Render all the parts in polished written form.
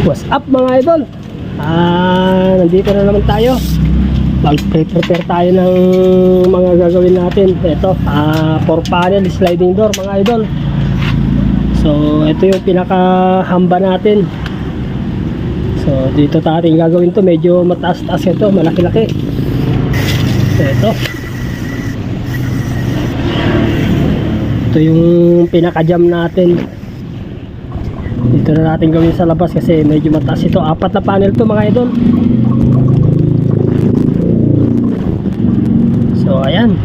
What's up mga idol? Nandito na naman tayo. Mag-prepare tayo ng mga gagawin natin. Ito, 4-panel sliding door mga idol. So, ito yung pinaka-hamba natin. So, dito tayo gagawin to. Medyo mataas-taas ito, malaki-laki. So, ito yung pinaka-jam natin. Dito na natin gawin sa labas kasi medyo mataas ito. 4 na panel to mga idol. So ayan,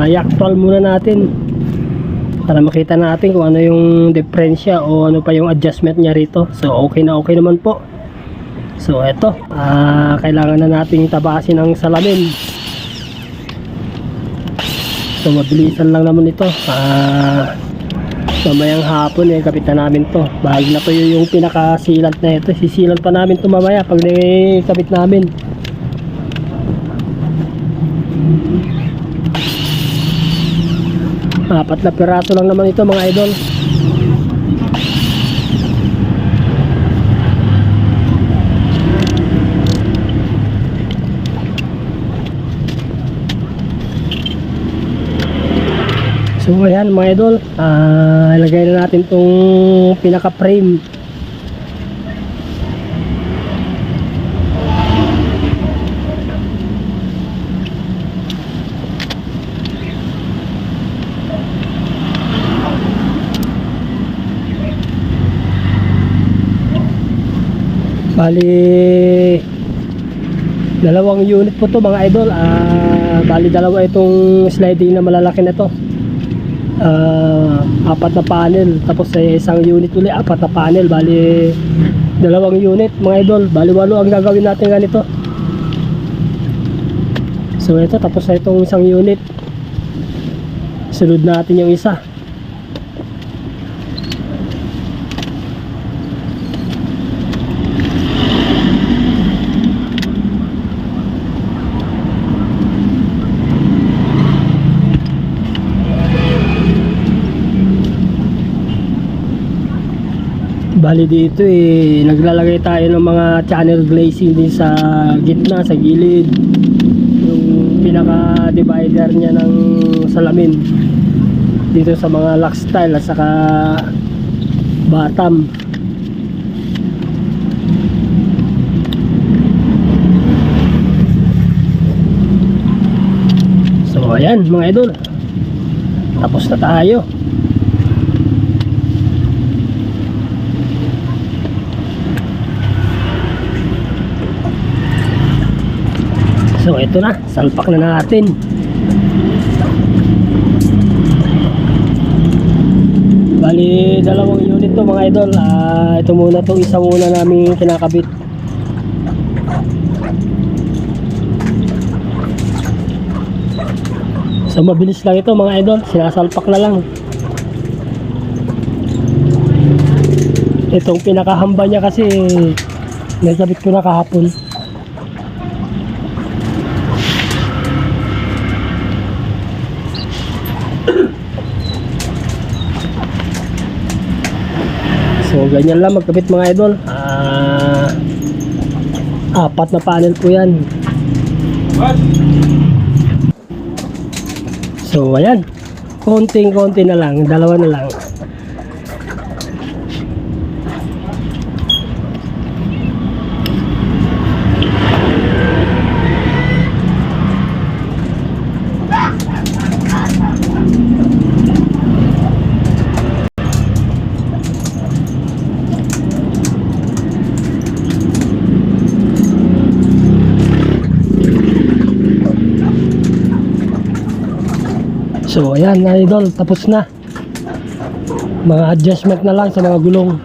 i-actual muna natin para makita natin kung ano yung diferensya o ano pa yung adjustment niya rito. So okay naman po. So eto, kailangan na nating tabasin ang salamin. So mabilisan lang naman ito. Mamayang hapon kapitan namin to. Bahagi na to yung pinakasilant na ito. Sisilant pa namin to mamaya pag nakapit namin. Apat na piraso lang naman ito mga idol. So ayan mga idol, ilagay na natin itong pinaka frame. Bali dalawang unit po to mga idol. Bali dalawa itong sliding na malalaki na to. 4 na panel, tapos isang unit uli, 4 na panel, bali dalawang unit mga idol. Bali 8 ang gagawin natin ganito. So ito, tapos na itong isang unit, sunod natin yung isa. Bali dito naglalagay tayo ng mga channel glazing din sa gitna, sa gilid, yung pinaka divider niya ng salamin dito sa mga lock style at saka bottom. So ayan mga idol, tapos na tayo. So ito na, salpak na natin. Bali dalawang unit to mga idol. Ito muna to, isa muna namin kinakabit. So mabilis lang ito mga idol, sinasalpak na lang. Itong pinakahamba niya kasi nagkabit ko na kahapon. So ganyan lang magkabit mga idol. 4 na panel po yan. So ayan, konting na lang, dalawa na lang. So ayan idol, tapos na. Mga adjustment na lang sa mga gulong.